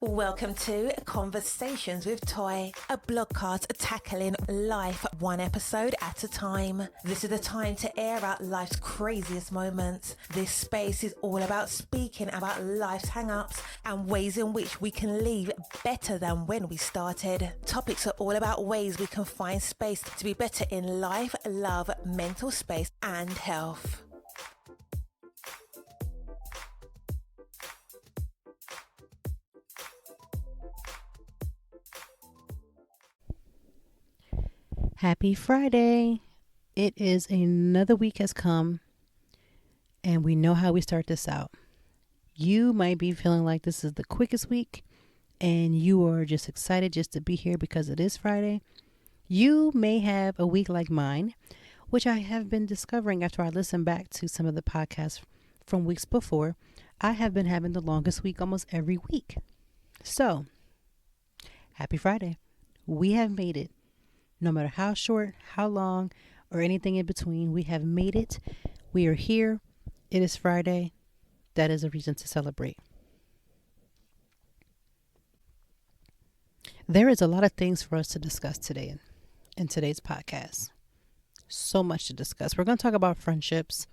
Welcome to Conversations with Toy, a blogcast tackling life one episode at a time. This is the time to air out life's craziest moments. This space is all about speaking about life's hang-ups and ways in which we can leave better than when we started. Topics are all about ways we can find space to be better in life, love, mental space, and health. Happy Friday. It is another week has come and we know how we start this out. You might be feeling like this is the quickest week and you are just excited just to be here because it is Friday. You may have a week like mine, which I have been discovering after I listened back to some of the podcasts from weeks before. I have been having the longest week almost every week. So, happy Friday. We have made it. No matter how short, how long, or anything in between, we have made it. We are here. It is Friday. That is a reason to celebrate. There is a lot of things for us to discuss today in today's podcast. So much to discuss. We're going to talk about friendships.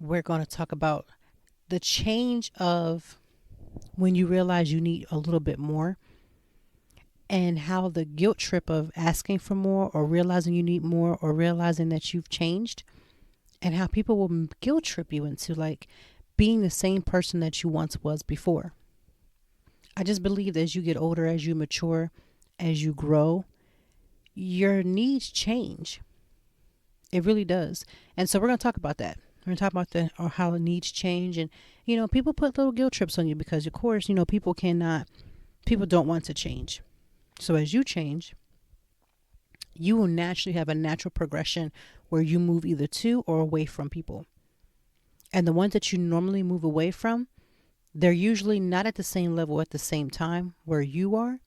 We're going to talk about the change of when you realize you need a little bit more. And how the guilt trip of asking for more or realizing you need more or realizing that you've changed and how people will guilt trip you into like being the same person that you once was before. I just believe that as you get older, as you mature, as you grow, your needs change. It really does. And so we're going to talk about that. We're going to talk about or how the needs change. And, people put little guilt trips on you because, of course, people don't want to change. So as you change, you will naturally have a natural progression where you move either to or away from people. And the ones that you normally move away from, they're usually not at the same level at the same time where you are.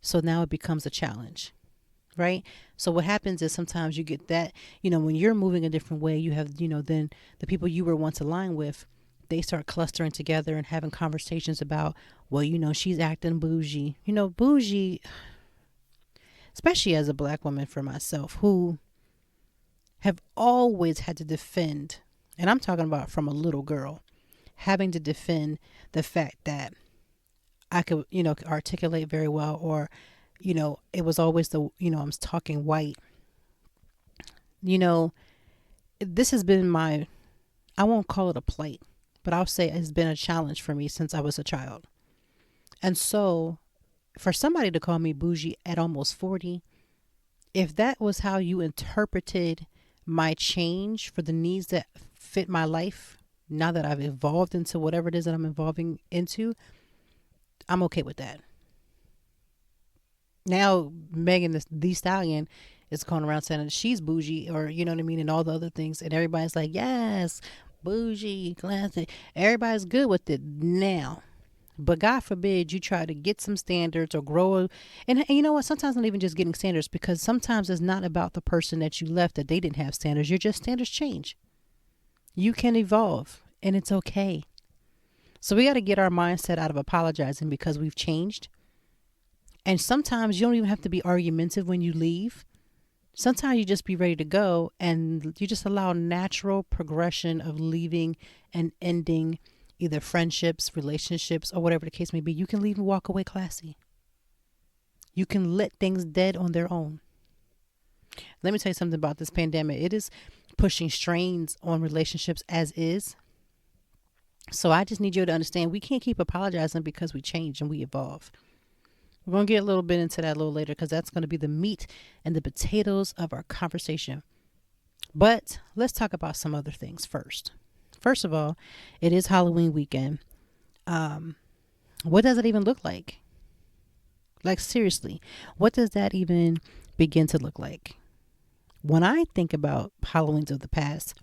So now it becomes a challenge, right? So what happens is sometimes you get that, when you're moving a different way, you have, then the people you were once aligned with, they start clustering together and having conversations about, well, she's acting bougie. Bougie, especially as a Black woman for myself, who have always had to defend, and I'm talking about from a little girl, having to defend the fact that I could, articulate very well, or, it was always I'm talking white. This has been I won't call it a plight, but I'll say it's been a challenge for me since I was a child. And so for somebody to call me bougie at almost 40, if that was how you interpreted my change for the needs that fit my life, now that I've evolved into whatever it is that I'm evolving into, I'm okay with that. Now, Megan Thee Stallion is going around saying that she's bougie, or, and all the other things. And everybody's like, yes, bougie, classy. Everybody's good with it now. But God forbid you try to get some standards or grow. And you know what? Sometimes not even just getting standards, because sometimes it's not about the person that you left that they didn't have standards. Standards change. You can evolve and it's okay. So we got to get our mindset out of apologizing because we've changed. And sometimes you don't even have to be argumentative when you leave. Sometimes you just be ready to go and you just allow natural progression of leaving and ending either friendships, relationships, or whatever the case may be. You can leave and walk away classy. You can let things dead on their own. Let me tell you something about this pandemic. It is pushing strains on relationships as is. So I just need you to understand we can't keep apologizing because we change and we evolve. We're going to get a little bit into that a little later because that's going to be the meat and the potatoes of our conversation. But let's talk about some other things first. First of all, it is Halloween weekend. What does it even look like? Like, seriously, what does that even begin to look like? When I think about Halloweens of the past,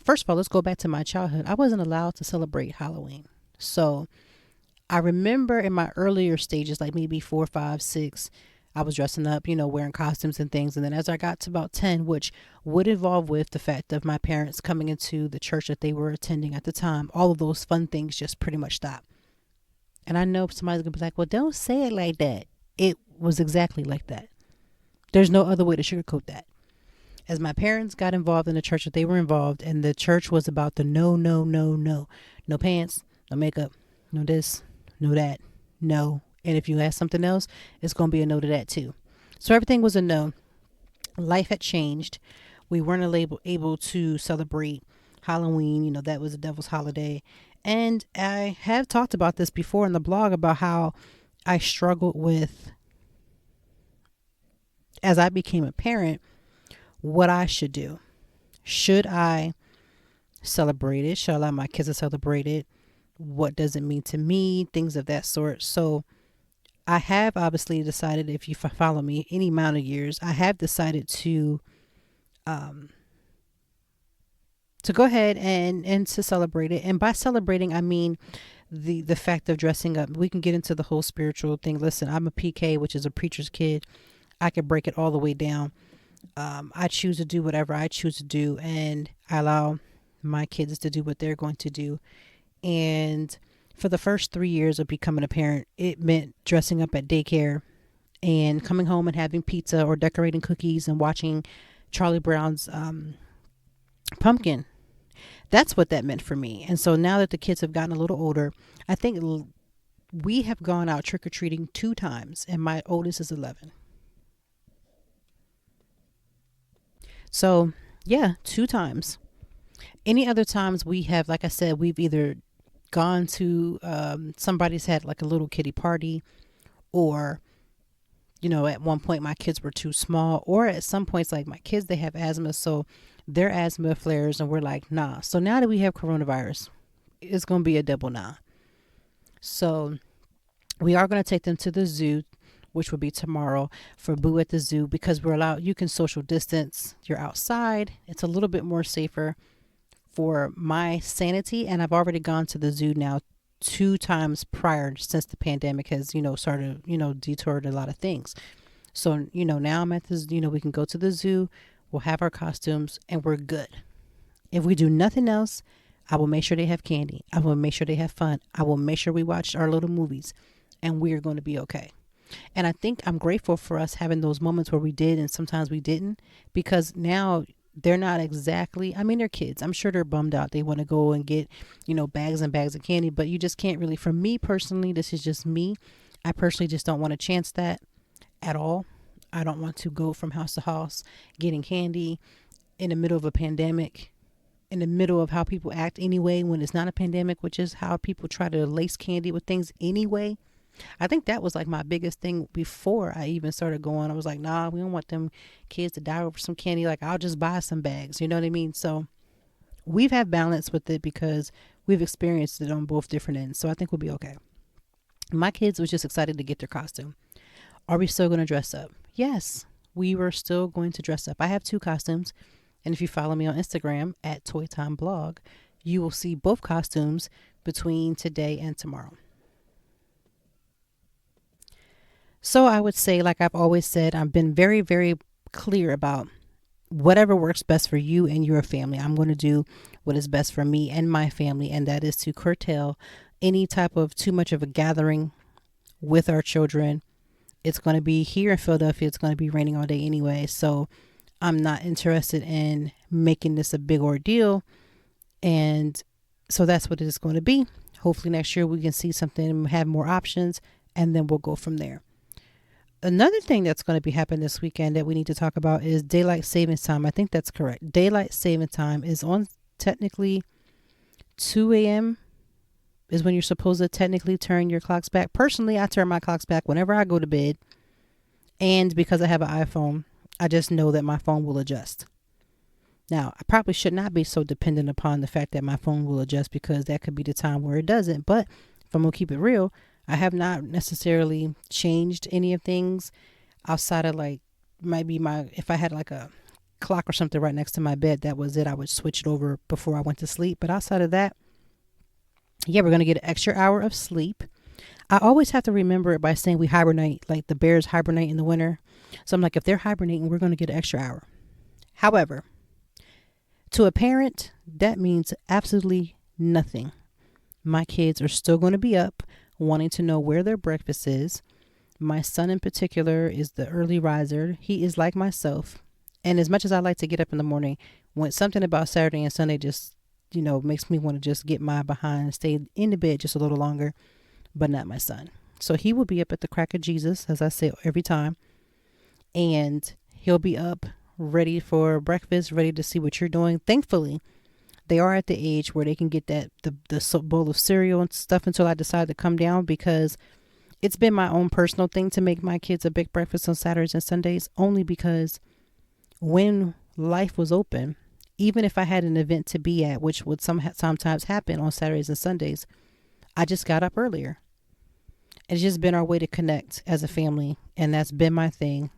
first of all, let's go back to my childhood. I wasn't allowed to celebrate Halloween. So I remember in my earlier stages, like maybe 4, 5, 6, I was dressing up, wearing costumes and things. And then as I got to about 10, which would involve with the fact of my parents coming into the church that they were attending at the time, all of those fun things just pretty much stopped. And I know somebody's going to be like, well, don't say it like that. It was exactly like that. There's no other way to sugarcoat that. As my parents got involved in the church that they were involved, and the church was about the no, no, no, no. No pants, no makeup, no this, no that, no. And if you ask something else, it's going to be a no to that too. So everything was a no. Life had changed. We weren't able to celebrate Halloween. You know, that was the devil's holiday. And I have talked about this before in the blog about how I struggled with, as I became a parent, what I should do. Should I celebrate it? Should I allow my kids to celebrate it? What does it mean to me? Things of that sort. So I have obviously decided, if you follow me any amount of years, I have decided to go ahead and to celebrate it. And by celebrating, I mean the fact of dressing up. We can get into the whole spiritual thing. Listen, I'm a PK, which is a preacher's kid. I could break it all the way down. I choose to do whatever I choose to do, and I allow my kids to do what they're going to do. And for the first 3 years of becoming a parent, it meant dressing up at daycare and coming home and having pizza or decorating cookies and watching Charlie Brown's Pumpkin. That's what that meant for me. And so now that the kids have gotten a little older, I think we have gone out trick-or-treating 2 times, and my oldest is 11. So yeah, 2 times. Any other times we have, like I said, we've either gone to somebody's had like a little kiddie party, or, you know, at one point my kids were too small, or at some points, like my kids, they have asthma, so their asthma flares, and we're like, nah. So now that we have coronavirus, it's going to be a double nah. So we are going to take them to the zoo, which will be tomorrow, for Boo at the Zoo, because we're allowed, you can social distance, you're outside. It's a little bit more safer for my sanity. And I've already gone to the zoo now 2 times prior, since the pandemic has, started, detoured a lot of things. So, now I'm at this, we can go to the zoo, we'll have our costumes, and we're good. If we do nothing else, I will make sure they have candy. I will make sure they have fun. I will make sure we watch our little movies, and we're going to be okay. And I think I'm grateful for us having those moments where we did and sometimes we didn't, because now they're not exactly, I mean, they're kids. I'm sure they're bummed out. They want to go and get, bags and bags of candy, but you just can't really, for me personally, this is just me. I personally just don't want to chance that at all. I don't want to go from house to house getting candy in the middle of a pandemic, in the middle of how people act anyway, when it's not a pandemic, which is how people try to lace candy with things anyway. I think that was like my biggest thing before I even started going. I was like, nah, we don't want them kids to die over some candy. Like, I'll just buy some bags. You know what I mean? So we've had balance with it because we've experienced it on both different ends. So I think we'll be okay. My kids was just excited to get their costume. Are we still going to dress up? Yes, we were still going to dress up. I have 2 costumes. And if you follow me on Instagram at ToyTimeBlog, you will see both costumes between today and tomorrow. So I would say, like I've always said, I've been very, very clear about whatever works best for you and your family. I'm going to do what is best for me and my family, and that is to curtail any type of too much of a gathering with our children. It's going to be here in Philadelphia. It's going to be raining all day anyway. So I'm not interested in making this a big ordeal. And so that's what it is going to be. Hopefully next year we can see something and have more options, and then we'll go from there. Another thing that's going to be happening this weekend that we need to talk about is daylight savings time. I think that's correct. Daylight saving time is on technically 2 a.m. is when you're supposed to technically turn your clocks back. Personally, I turn my clocks back whenever I go to bed. And because I have an iPhone, I just know that my phone will adjust. Now, I probably should not be so dependent upon the fact that my phone will adjust, because that could be the time where it doesn't. But if I'm going to keep it real, I have not necessarily changed any of things outside of, like, might be if I had like a clock or something right next to my bed, that was it. I would switch it over before I went to sleep. But outside of that, yeah, we're going to get an extra hour of sleep. I always have to remember it by saying we hibernate, like the bears hibernate in the winter. So I'm like, if they're hibernating, we're going to get an extra hour. However, to a parent, that means absolutely nothing. My kids are still going to be up wanting to know where their breakfast is. My son in particular is the early riser. He is like myself. And as much as I like to get up in the morning, when something about Saturday and Sunday just, makes me want to just get my behind and stay in the bed just a little longer, but not my son. So he will be up at the crack of Jesus, as I say every time. And he'll be up ready for breakfast, ready to see what you're doing. Thankfully, they are at the age where they can get the bowl of cereal and stuff until I decide to come down, because it's been my own personal thing to make my kids a big breakfast on Saturdays and Sundays, only because when life was open, even if I had an event to be at, which would sometimes happen on Saturdays and Sundays, I just got up earlier. It's just been our way to connect as a family, and that's been my thing.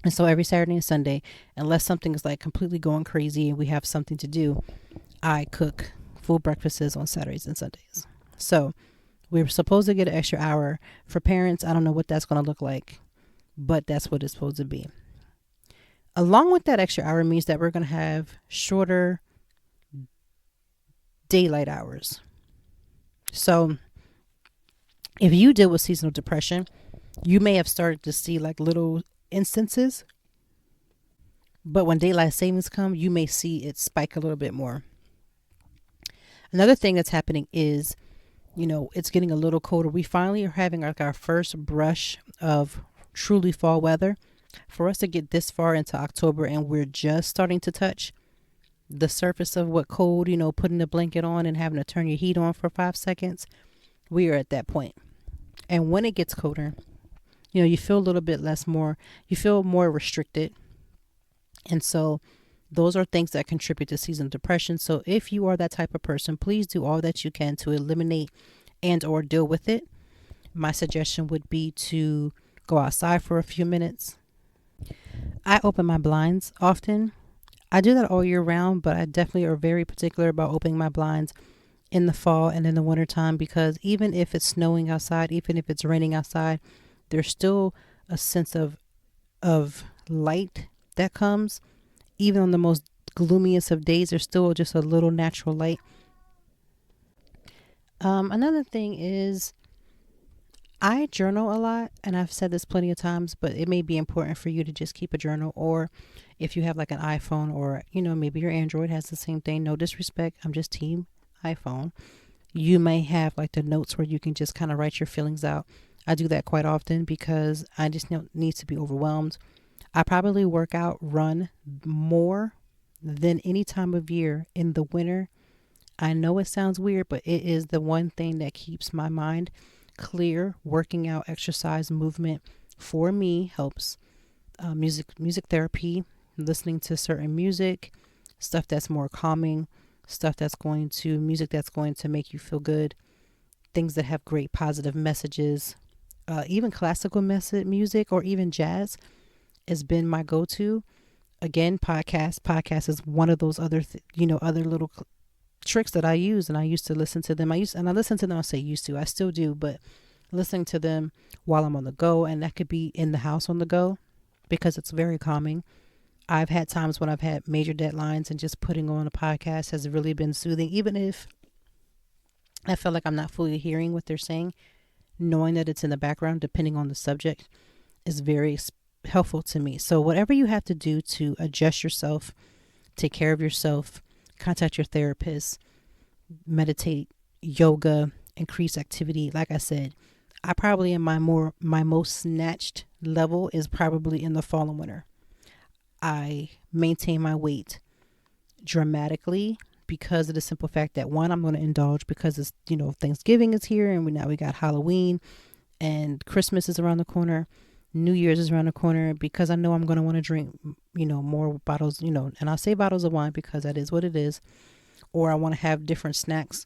And so every Saturday and Sunday, unless something is like completely going crazy and we have something to do, I cook full breakfasts on Saturdays and Sundays. So we were supposed to get an extra hour. For parents, I don't know what that's going to look like, but that's what it's supposed to be. Along with that extra hour means that we're going to have shorter daylight hours. So if you deal with seasonal depression, you may have started to see like little instances, but when daylight savings come, you may see it spike a little bit more. Another thing that's happening is, it's getting a little colder. We finally are having like our first brush of truly fall weather. For us to get this far into October and we're just starting to touch the surface of what cold, putting a blanket on and having to turn your heat on for 5 seconds, we are at that point. And when it gets colder, you feel a little bit you feel more restricted. And so those are things that contribute to seasonal depression. So if you are that type of person, please do all that you can to eliminate and or deal with it. My suggestion would be to go outside for a few minutes. I open my blinds often. I do that all year round, but I definitely are very particular about opening my blinds in the fall and in the wintertime, because even if it's snowing outside, even if it's raining outside, there's still a sense of light that comes. Even on the most gloomiest of days, there's still just a little natural light. Another thing is I journal a lot, and I've said this plenty of times, but it may be important for you to just keep a journal, or if you have like an iPhone, or, maybe your Android has the same thing. No disrespect. I'm just team iPhone. You may have like the notes where you can just kind of write your feelings out. I do that quite often because I just need to be overwhelmed. I probably run more than any time of year in the winter. I know it sounds weird, but it is the one thing that keeps my mind clear. Working out, exercise, movement for me helps. Music therapy, listening to certain music, stuff that's more calming, music that's going to make you feel good, things that have great positive messages, even classical music or even jazz has been my go-to. Again, podcast is one of those other other little tricks that I use, and I used to listen to them. I listen to them. I say used to, I still do, but listening to them while I'm on the go, and that could be in the house on the go, because it's very calming. I've had times when I've had major deadlines, and just putting on a podcast has really been soothing, even if I feel like I'm not fully hearing what they're saying. Knowing that it's in the background, depending on the subject, is very helpful to me. So whatever you have to do to adjust yourself, take care of yourself, contact your therapist, meditate, yoga, increase activity. Like I said, I probably am my most snatched level is probably in the fall and winter. I maintain my weight dramatically because of the simple fact that, one, I'm going to indulge because it's, Thanksgiving is here, and we got Halloween, and Christmas is around the corner. New Year's is around the corner, because I know I'm going to want to drink, more bottles, and I'll say bottles of wine because that is what it is. Or I want to have different snacks.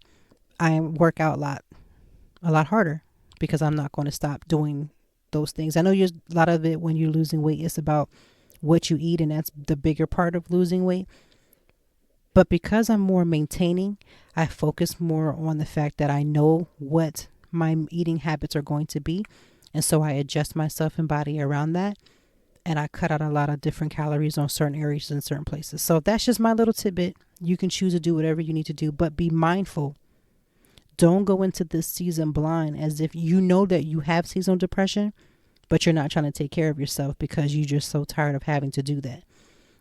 I work out a lot harder because I'm not going to stop doing those things. I know a lot of it when you're losing weight, it's about what you eat, and that's the bigger part of losing weight. But because I'm more maintaining, I focus more on the fact that I know what my eating habits are going to be. And so I adjust myself and body around that. And I cut out a lot of different calories on certain areas in certain places. So that's just my little tidbit. You can choose to do whatever you need to do, but be mindful. Don't go into this season blind as if you know that you have seasonal depression, but you're not trying to take care of yourself because you're just so tired of having to do that.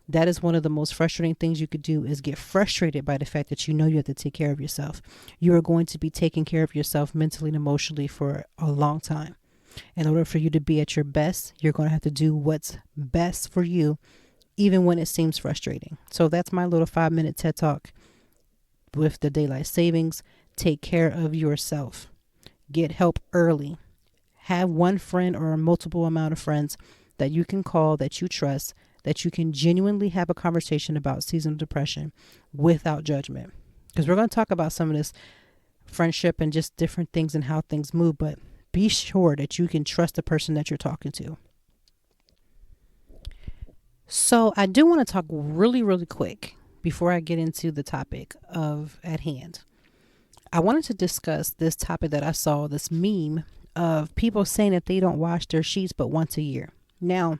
That is one of the most frustrating things you could do, is get frustrated by the fact that you know you have to take care of yourself. You are going to be taking care of yourself mentally and emotionally for a long time. In order for you to be at your best, you're going to have to do what's best for you, even when it seems frustrating. So that's my little 5-minute TED Talk with the daylight savings. Take care of yourself. Get help early. Have one friend or a multiple amount of friends that you can call, that you trust, that you can genuinely have a conversation about seasonal depression without judgment. Because we're going to talk about some of this friendship and just different things and how things move, but be sure that you can trust the person that you're talking to. So I do want to talk really, really quick before I get into the topic at hand. I wanted to discuss this topic that I saw, this meme of people saying that they don't wash their sheets but once a year. Now,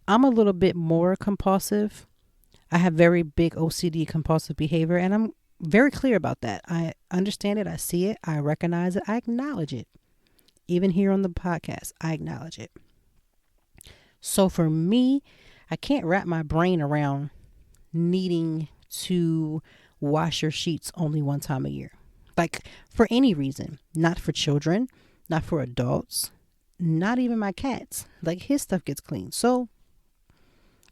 I'm a little bit more compulsive. I have very big OCD, compulsive behavior, and I'm very clear about that. I understand it. I see it. I recognize it. I acknowledge it. Even here on the podcast, I acknowledge it. So for me, I can't wrap my brain around needing to wash your sheets only one time a year. Like, for any reason, not for children, not for adults, not even my cats. Like, his stuff gets clean. So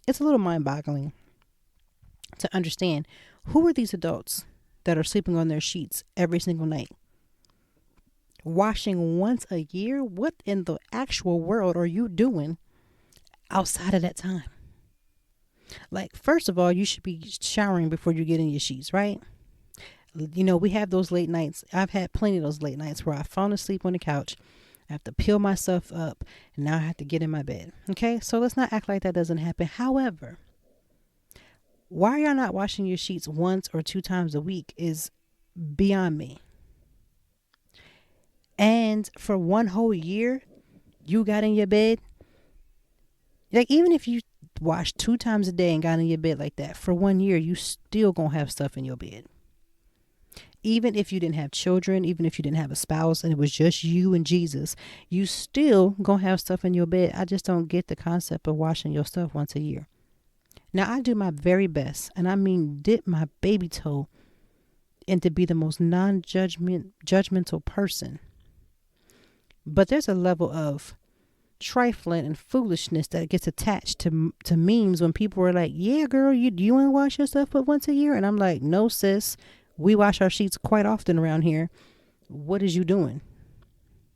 it's a little mind-boggling to understand, who are these adults that are sleeping on their sheets every single night? Washing once a year? What in the actual world are you doing outside of that time? Like, first of all, you should be showering before you get in your sheets, right? You know, we have those late nights. I've had plenty of those late nights where I've fallen asleep on the couch. I have to peel myself up, and now I have to get in my bed. Okay, so let's not act like that doesn't happen. However, why are y'all not washing your sheets once or 2 times a week is beyond me. And for one whole year, you got in your bed. Like, even if you washed 2 times a day and got in your bed like that, for 1 year, you still gonna have stuff in your bed. Even if you didn't have children, even if you didn't have a spouse and it was just you and Jesus, you still gonna have stuff in your bed. I just don't get the concept of washing your stuff once a year. Now, I do my very best, and I mean dip my baby toe in to be the most judgmental person. But there's a level of trifling and foolishness that gets attached to memes when people are like, yeah, girl, you ain't wash your stuff but once a year. And I'm like, no, sis, we wash our sheets quite often around here. What is you doing?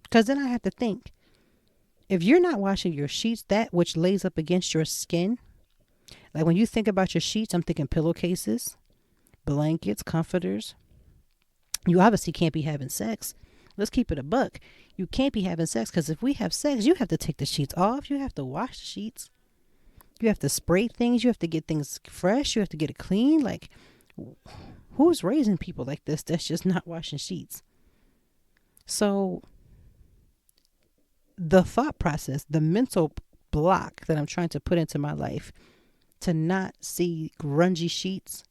Because then I have to think, if you're not washing your sheets, that which lays up against your skin, like when you think about your sheets, I'm thinking pillowcases, blankets, comforters. You obviously can't be having sex. Let's keep it a buck. You can't be having sex, because if we have sex, you have to take the sheets off. You have to wash the sheets. You have to spray things. You have to get things fresh. You have to get it clean. Like, who's raising people like this that's just not washing sheets? So the thought process, the mental block that I'm trying to put into my life to not see grungy sheets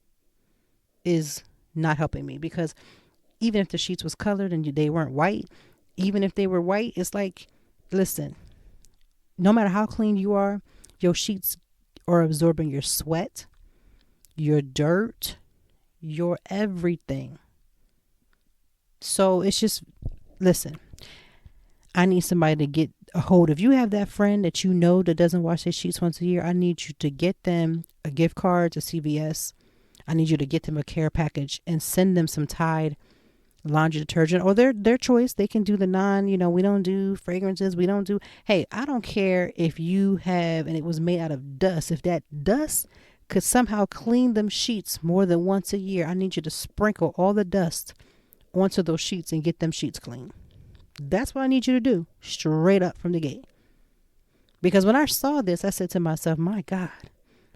is not helping me, because even if the sheets was colored and they weren't white, even if they were white, it's like, listen, no matter how clean you are, your sheets are absorbing your sweat, your dirt, your everything. So it's just, listen, I need somebody to get a hold. If you have that friend that you know that doesn't wash their sheets once a year, I need you to get them a gift card to CVS. I need you to get them a care package and send them some Tide laundry detergent, or their choice. They can do the we don't do fragrances. We don't do, hey, I don't care if you have, and it was made out of dust. If that dust could somehow clean them sheets more than once a year, I need you to sprinkle all the dust onto those sheets and get them sheets clean. That's what I need you to do, straight up from the gate. Because when I saw this, I said to myself, my God,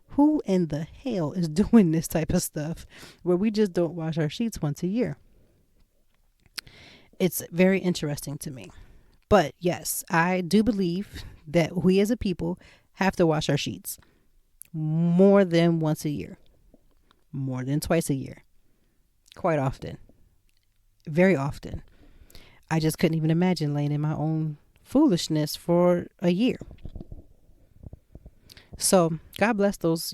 who in the hell is doing this type of stuff where we just don't wash our sheets once a year? It's very interesting to me. But yes, I do believe that we as a people have to wash our sheets more than once a year, more than twice a year, quite often. very often. I just couldn't even imagine laying in my own foolishness for a year. So God bless those,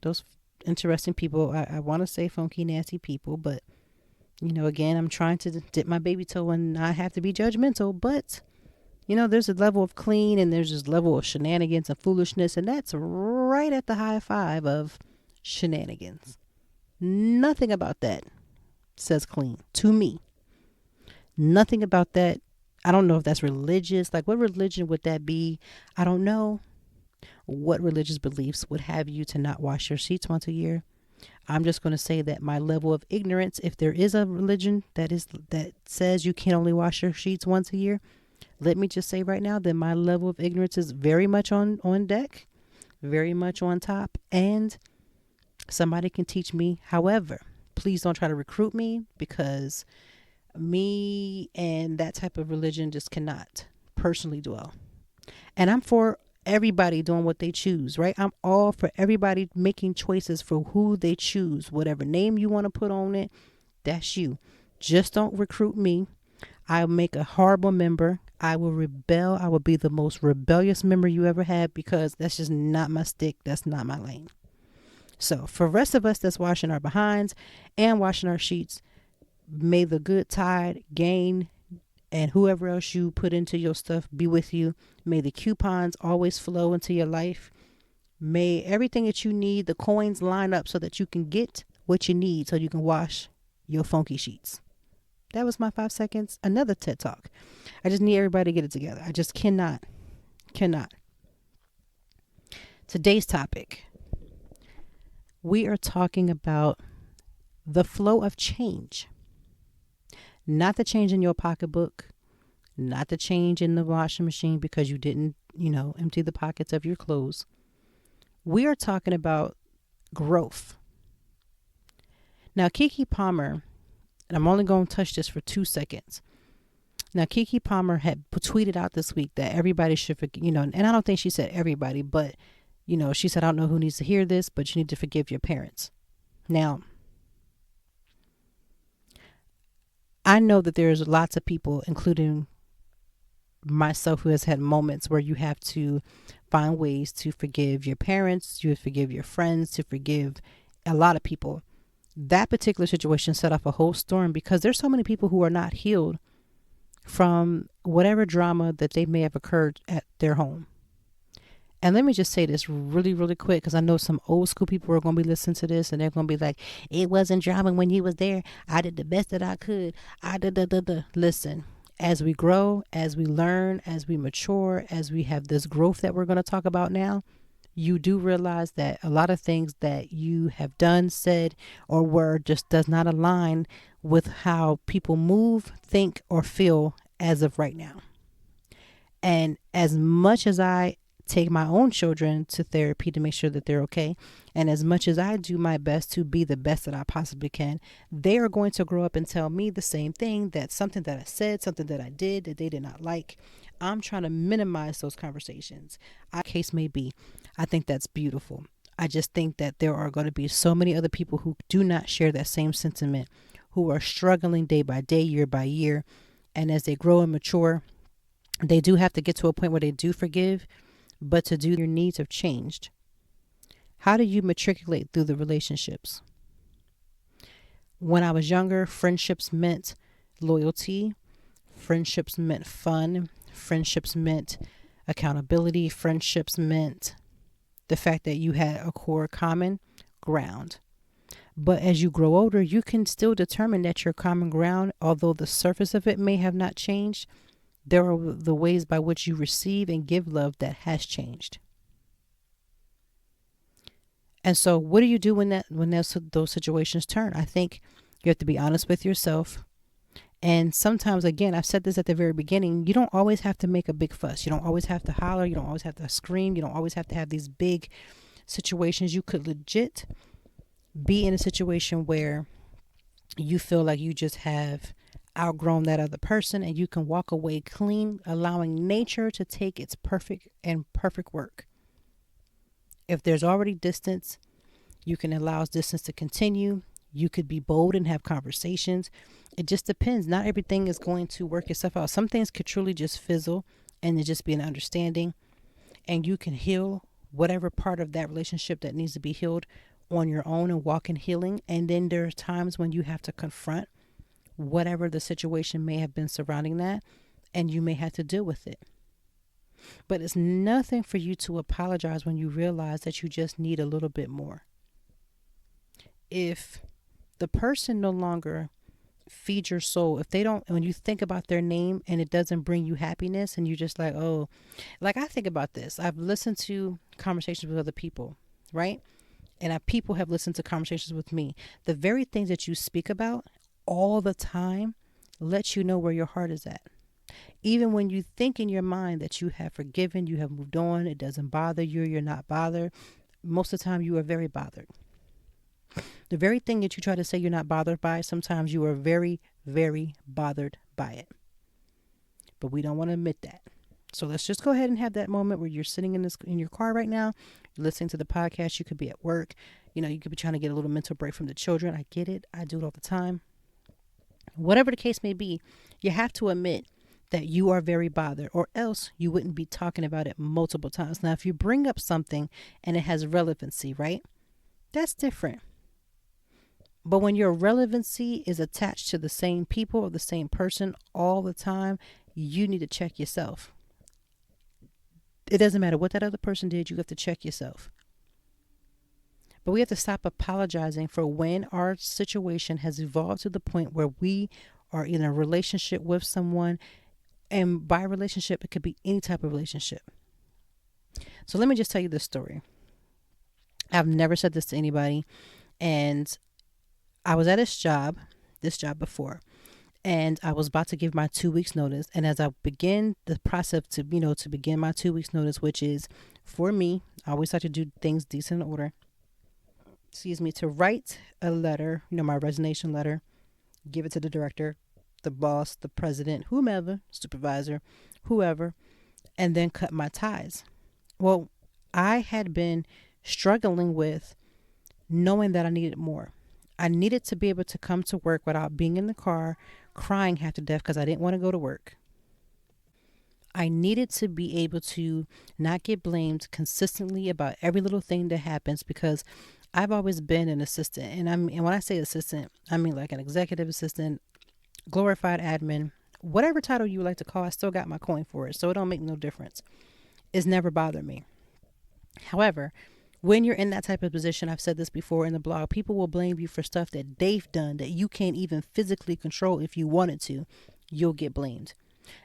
those interesting people. I want to say funky, nasty people, but again, I'm trying to dip my baby toe and not have to be judgmental, but there's a level of clean and there's this level of shenanigans and foolishness, and that's right at the high five of shenanigans. Nothing about that says clean to me. Nothing about that. I don't know if that's religious. Like, what religion would that be? I don't know what religious beliefs would have you to not wash your sheets once a year. I'm just going to say that my level of ignorance, if there is a religion that says you can only wash your sheets once a year, let me just say right now that my level of ignorance is very much on deck, very much on top, and somebody can teach me. However, please don't try to recruit me, because me and that type of religion just cannot personally dwell. And I'm for everybody doing what they choose, right? I'm all for everybody making choices for who they choose. Whatever name you want to put on it, that's you. Just don't recruit me. I'll make a horrible member. I will rebel. I will be the most rebellious member you ever had, because that's just not my stick. That's not my lane. So for the rest of us that's washing our behinds and washing our sheets, may the good tide gain and whoever else you put into your stuff be with you. May the coupons always flow into your life. May everything that you need, the coins line up so that you can get what you need so you can wash your funky sheets. That was my 5 seconds. Another TED Talk. I just need everybody to get it together. I just cannot. Today's topic. We are talking about the flow of change. Not the change in your pocketbook, not the change in the washing machine because you didn't, empty the pockets of your clothes. We are talking about growth. Now, Keke Palmer, and I'm only going to touch this for 2 seconds. Now, Keke Palmer had tweeted out this week that everybody should, and I don't think she said everybody, but, she said, I don't know who needs to hear this, but you need to forgive your parents. Now, I know that there's lots of people, including myself, who has had moments where you have to find ways to forgive your parents, to forgive your friends, to forgive a lot of people. That particular situation set off a whole storm because there's so many people who are not healed from whatever drama that they may have occurred at their home. And let me just say this really, really quick, because I know some old school people are going to be listening to this and they're going to be like, it wasn't drama when you was there. I did the best that I could. Listen, as we grow, as we learn, as we mature, as we have this growth that we're going to talk about now, you do realize that a lot of things that you have done, said, or were just does not align with how people move, think, or feel as of right now. And as much as I take my own children to therapy to make sure that they're okay, and as much as I do my best to be the best that I possibly can, they are going to grow up and tell me the same thing, that something that I said, something that I did that they did not like. I'm trying to minimize those conversations. Case may be. I think that's beautiful. I just think that there are going to be so many other people who do not share that same sentiment, who are struggling day by day, year by year. And as they grow and mature, they do have to get to a point where they do forgive, but to do, your needs have changed. How do you matriculate through the relationships? When I was younger, friendships meant loyalty. Friendships meant fun. Friendships meant accountability. Friendships meant the fact that you had a core common ground. But as you grow older, you can still determine that your common ground, although the surface of it may have not changed, there are the ways by which you receive and give love that has changed. And so what do you do when those situations turn? I think you have to be honest with yourself. And sometimes, again, I've said this at the very beginning, you don't always have to make a big fuss. You don't always have to holler. You don't always have to scream. You don't always have to have these big situations. You could legit be in a situation where you feel like you just have outgrown that other person and you can walk away clean, allowing nature to take its perfect work. If there's already distance, you can allow distance to continue. You could be bold and have conversations. It just depends. Not everything is going to work itself out. Some things could truly just fizzle and it just be an understanding, and you can heal whatever part of that relationship that needs to be healed on your own and walk in healing. And then there are times when you have to confront whatever the situation may have been surrounding that, and you may have to deal with it. But it's nothing for you to apologize when you realize that you just need a little bit more. If the person no longer feeds your soul, if they don't, when you think about their name and it doesn't bring you happiness, and you're just like, oh, like I think about this. I've listened to conversations with other people, right? And people have listened to conversations with me. The very things that you speak about all the time lets you know where your heart is at. Even when you think in your mind that you have forgiven, you have moved on, it doesn't bother you, you're not bothered. Most of the time you are very bothered. The very thing that you try to say you're not bothered by, sometimes you are very, very bothered by it. But we don't want to admit that. So let's just go ahead and have that moment where you're sitting in your car right now, you're listening to the podcast. You could be at work. You could be trying to get a little mental break from the children. I get it. I do it all the time. Whatever the case may be, you have to admit that you are very bothered, or else you wouldn't be talking about it multiple times. Now, if you bring up something and it has relevancy, right? That's different. But when your relevancy is attached to the same people or the same person all the time, you need to check yourself. It doesn't matter what that other person did. You have to check yourself. But we have to stop apologizing for when our situation has evolved to the point where we are in a relationship with someone. And by relationship, it could be any type of relationship. So let me just tell you this story. I've never said this to anybody. And I was at this job before, and I was about to give my 2 weeks notice. And as I begin the process to begin my 2 weeks notice, which is for me, I always like to do things decent in order. To write a letter, my resignation letter, give it to the director, the boss, the president, whomever, supervisor, whoever, and then cut my ties. Well, I had been struggling with knowing that I needed more. I needed to be able to come to work without being in the car crying half to death because I didn't want to go to work. I needed to be able to not get blamed consistently about every little thing that happens, because I've always been an assistant. And when I say assistant, I mean like an executive assistant, glorified admin, whatever title you like to call. I still got my coin for it, so it don't make no difference. It's never bothered me. However, when you're in that type of position, I've said this before in the blog, people will blame you for stuff that they've done that you can't even physically control. If you wanted to, you'll get blamed.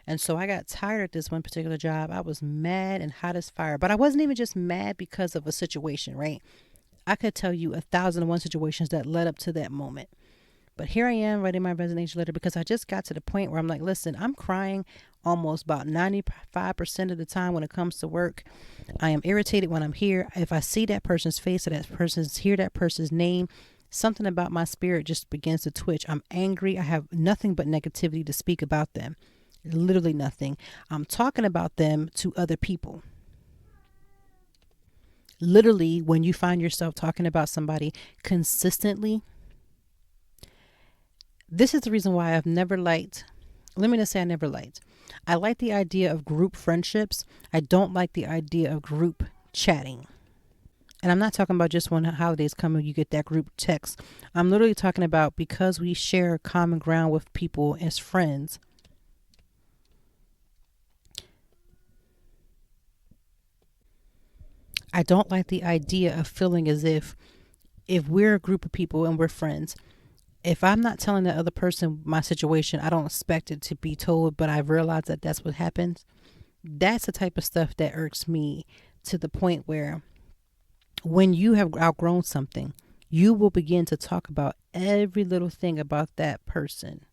And so I got tired at this one particular job. I was mad and hot as fire, but I wasn't even just mad because of a situation, right? I could tell you 1,001 situations that led up to that moment. But here I am writing my resignation letter because I just got to the point where I'm like, listen, I'm crying almost about 95% of the time when it comes to work. I am irritated when I'm here. If I see that person's face or hear that person's name, something about my spirit just begins to twitch. I'm angry. I have nothing but negativity to speak about them. Literally nothing. I'm talking about them to other people. Literally, when you find yourself talking about somebody consistently, this is the reason why I've never liked, let me just say I never liked. I like the idea of group friendships. I don't like the idea of group chatting. And I'm not talking about just when holidays come and you get that group text. I'm literally talking about because we share common ground with people as friends. I don't like the idea of feeling as if we're a group of people and we're friends, if I'm not telling the other person my situation, I don't expect it to be told, but I realize that that's what happens. That's the type of stuff that irks me to the point where when you have outgrown something, you will begin to talk about every little thing about that person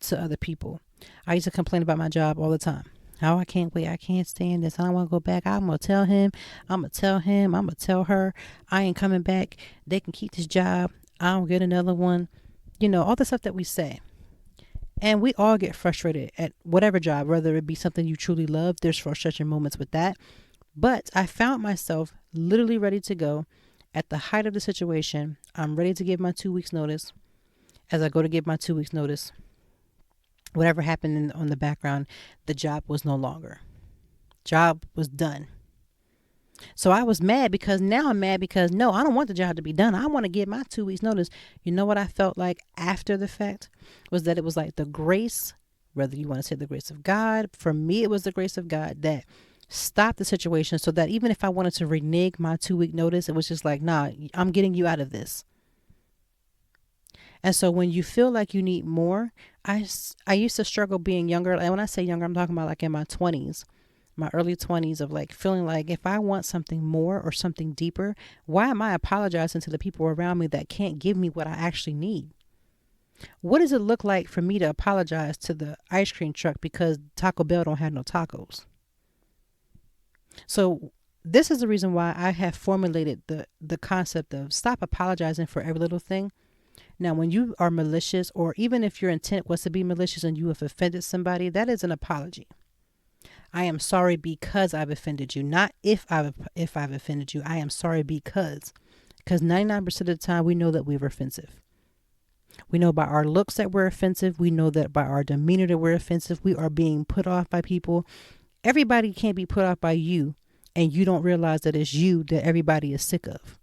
to other people. I used to complain about my job all the time. Oh, I can't wait. I can't stand this. I don't want to go back. I'm going to tell him. I'm going to tell him. I'm going to tell her. I ain't coming back. They can keep this job. I don't get another one. All the stuff that we say. And we all get frustrated at whatever job, whether it be something you truly love. There's frustration moments with that. But I found myself literally ready to go At the height of the situation, I'm ready to give my 2 weeks notice. As I go to give my 2 weeks notice, whatever happened on the background, the job was no longer. Job was done. So I was mad because now I'm mad because no, I don't want the job to be done. I want to give my 2 weeks notice. You know what I felt like after the fact was that it was like the grace, whether you want to say the grace of God, for me, it was the grace of God that stopped the situation so that even if I wanted to renege my 2 week notice, it was just like, nah, I'm getting you out of this. And so when you feel like you need more, I used to struggle being younger. And when I say younger, I'm talking about like in my 20s. My early 20s of like feeling like if I want something more or something deeper, why am I apologizing to the people around me that can't give me what I actually need? What does it look like for me to apologize to the ice cream truck because Taco Bell don't have no tacos? So this is the reason why I have formulated the concept of stop apologizing for every little thing. Now, when you are malicious, or even if your intent was to be malicious and you have offended somebody, that is an apology. I am sorry because I've offended you, not if I've offended you. I am sorry because 99% of the time we know that we were offensive. We know by our looks that we're offensive. We know that by our demeanor that we're offensive. We are being put off by people. Everybody can't be put off by you, and you don't realize that it's you that everybody is sick of.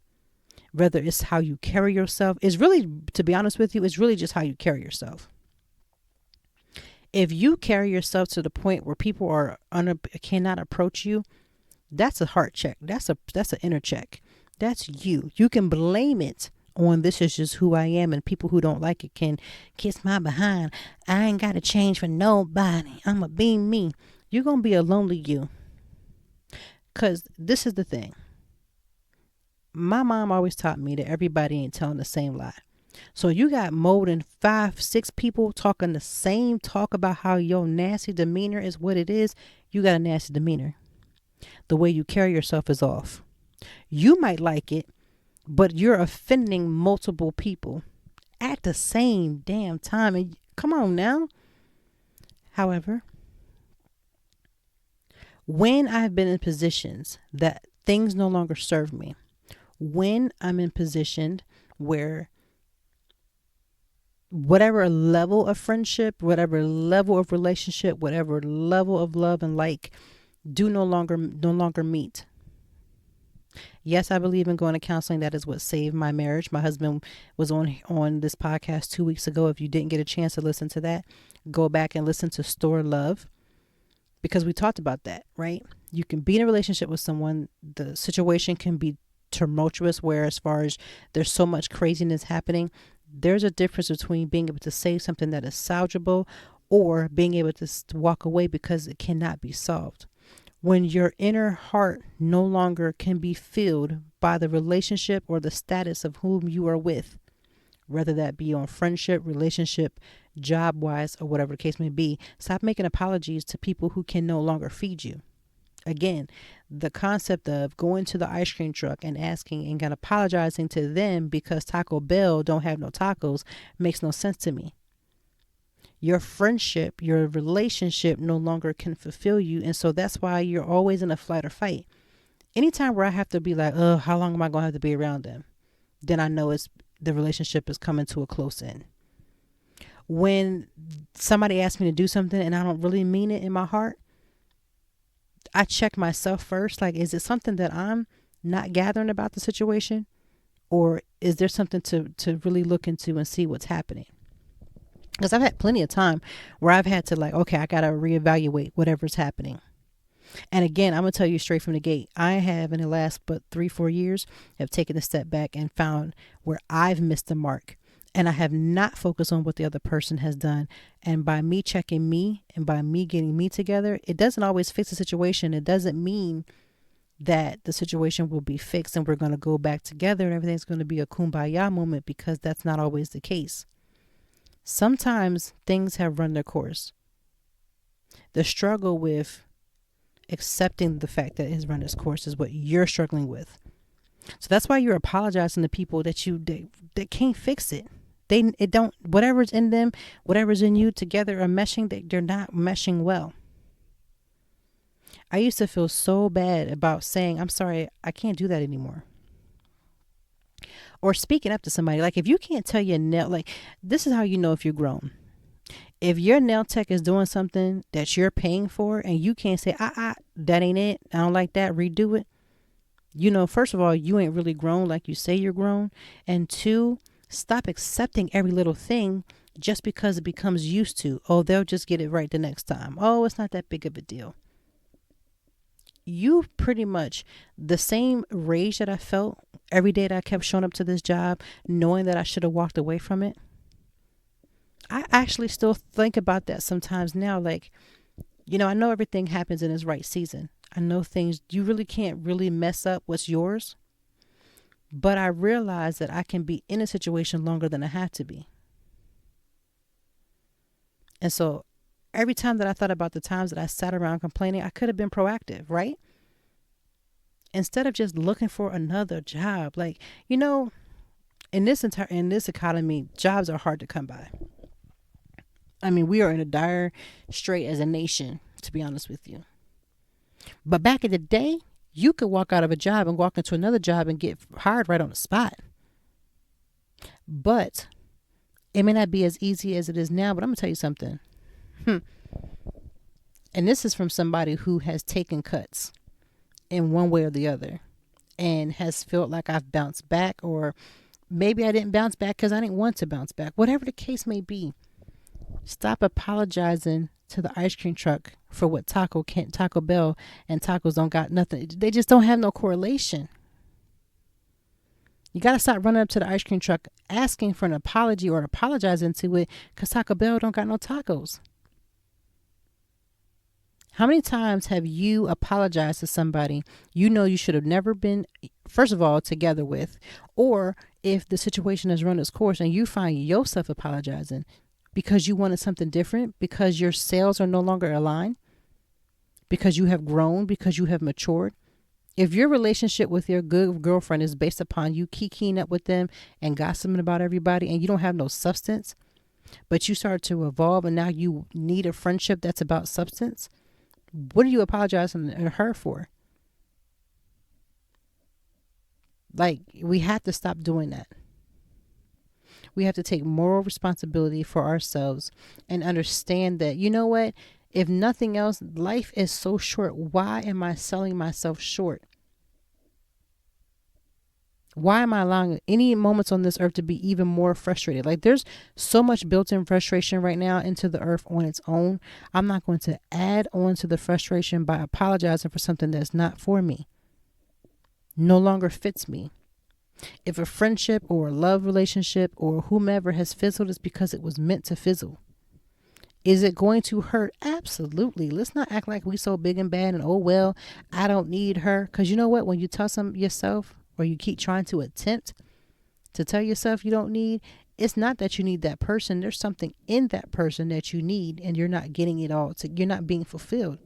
Whether it's how you carry yourself, it's really, to be honest with you, it's really just how you carry yourself. If you carry yourself to the point where people cannot approach you, that's a heart check. That's an inner check. That's you. You can blame it on this is just who I am, and people who don't like it can kiss my behind. I ain't got to change for nobody. I'ma be me. You're going to be a lonely you. Because this is the thing. My mom always taught me that everybody ain't telling the same lie. So you got more than 5-6 people talking the same talk about how your nasty demeanor is what it is. You got a nasty demeanor. The way you carry yourself is off. You might like it, but you're offending multiple people at the same damn time. And come on now. However, when I've been in positions that things no longer serve me, when I'm in position where whatever level of friendship, whatever level of relationship, whatever level of love and like do no longer meet. Yes, I believe in going to counseling. That is what saved my marriage. My husband was on this podcast 2 weeks ago. If you didn't get a chance to listen to that, go back and listen to Store Love, because we talked about that, right? You can be in a relationship with someone. The situation can be tumultuous, where as far as there's so much craziness happening, there's a difference between being able to say something that is salvageable or being able to walk away because it cannot be solved. When your inner heart no longer can be filled by the relationship or the status of whom you are with, whether that be on friendship, relationship, job-wise, or whatever the case may be, stop making apologies to people who can no longer feed you. Again, the concept of going to the ice cream truck and asking and apologizing to them because Taco Bell don't have no tacos makes no sense to me. Your friendship, your relationship no longer can fulfill you. And so that's why you're always in a flight or fight. Anytime where I have to be like, oh, how long am I going to have to be around them? Then I know the relationship is coming to a close end. When somebody asks me to do something and I don't really mean it in my heart, I check myself first. Like, is it something that I'm not gathering about the situation? Or is there something to really look into and see what's happening? Because I've had plenty of time where I've had to okay, I got to reevaluate whatever's happening. And again, I'm going to tell you straight from the gate, I have in the last 3-4 years have taken a step back and found where I've missed the mark. And I have not focused on what the other person has done. And by me checking me and by me getting me together, it doesn't always fix the situation. It doesn't mean that the situation will be fixed and we're going to go back together and everything's going to be a kumbaya moment, because that's not always the case. Sometimes things have run their course. The struggle with accepting the fact that it has run its course is what you're struggling with. So that's why you're apologizing to people that can't fix it. Whatever's in them, whatever's in you together are meshing, they're not meshing well. I used to feel so bad about saying, I'm sorry, I can't do that anymore. or speaking up to somebody. Like if you can't tell your nail, like this is how you know if you're grown. If your nail tech is doing something that you're paying for and you can't say, that ain't it, I don't like that, redo it. You know, first of all, you ain't really grown like you say you're grown. And two, stop accepting every little thing just because it becomes used to. Oh, they'll just get it right the next time. Oh, it's not that big of a deal. You pretty much, the same rage that I felt every day that I kept showing up to this job, knowing that I should have walked away from it. I actually still think about that sometimes now. Like, you know, I know everything happens in its right season. I know things, you really can't really mess up what's yours. But I realize that I can be in a situation longer than I have to be. And so every time that I thought about the times that I sat around complaining, I could have been proactive, right? Instead of just looking for another job. Like, you know, in this economy, jobs are hard to come by. I mean, we are in a dire strait as a nation, to be honest with you. But back in the day, you could walk out of a job and walk into another job and get hired right on the spot. But it may not be as easy as it is now, but I'm going to tell you something. And this is from somebody who has taken cuts in one way or the other and has felt like I've bounced back, or maybe I didn't bounce back because I didn't want to bounce back. Whatever the case may be. Stop apologizing to the ice cream truck for what Taco Bell and tacos don't got nothing. They just don't have no correlation. You got to stop running up to the ice cream truck asking for an apology or apologizing to it because Taco Bell don't got no tacos. How many times have you apologized to somebody you know you should have never been, first of all, together with, or if the situation has run its course and you find yourself apologizing because you wanted something different, because your sales are no longer aligned, because you have grown, because you have matured. If your relationship with your good girlfriend is based upon you kikiing up with them and gossiping about everybody and you don't have no substance, but you start to evolve and now you need a friendship that's about substance, what are you apologizing to her for? Like, we have to stop doing that. We have to take moral responsibility for ourselves and understand that, you know what? If nothing else, life is so short. Why am I selling myself short? Why am I allowing any moments on this earth to be even more frustrated? Like, there's so much built-in frustration right now into the earth on its own. I'm not going to add on to the frustration by apologizing for something that's not for me. No longer fits me. If a friendship or a love relationship or whomever has fizzled, it's because it was meant to fizzle. Is it going to hurt? Absolutely. Let's not act like we so big and bad and, oh, well, I don't need her. Because you know what? When you tell yourself, or you keep trying to attempt to tell yourself you don't need, it's not that you need that person. There's something in that person that you need and you're not getting it all. You're not being fulfilled.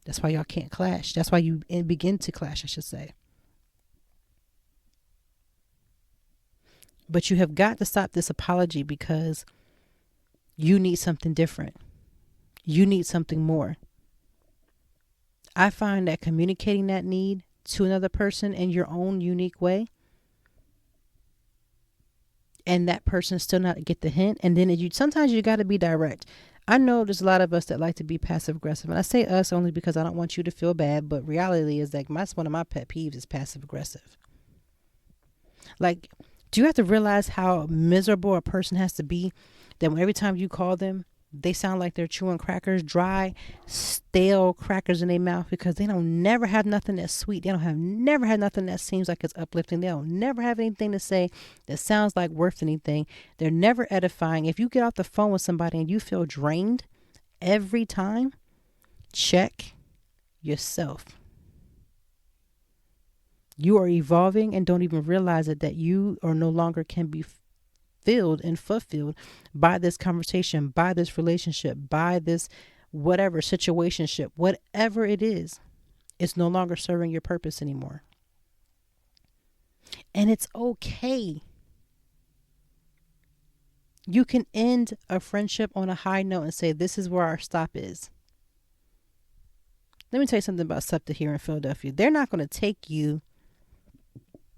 That's why y'all can't clash. That's why you begin to clash, I should say. But you have got to stop this apology because you need something different. You need something more. I find that communicating that need to another person in your own unique way, and that person still not get the hint, and then sometimes you got to be direct. I know there's a lot of us that like to be passive aggressive, and I say us only because I don't want you to feel bad, but reality is like that's one of my pet peeves is passive aggressive. Like, do you have to realize how miserable a person has to be that when every time you call them, they sound like they're chewing crackers, dry, stale crackers in their mouth, because they don't never have nothing that's sweet. They don't have never had nothing that seems like it's uplifting. They don't never have anything to say that sounds like worth anything. They're never edifying. If you get off the phone with somebody and you feel drained every time, check yourself. You are evolving and don't even realize it, that you are no longer can be filled and fulfilled by this conversation, by this relationship, by this whatever situationship, whatever it is. It's no longer serving your purpose anymore. And it's okay. You can end a friendship on a high note and say, this is where our stop is. Let me tell you something about SEPTA here in Philadelphia. They're not going to take you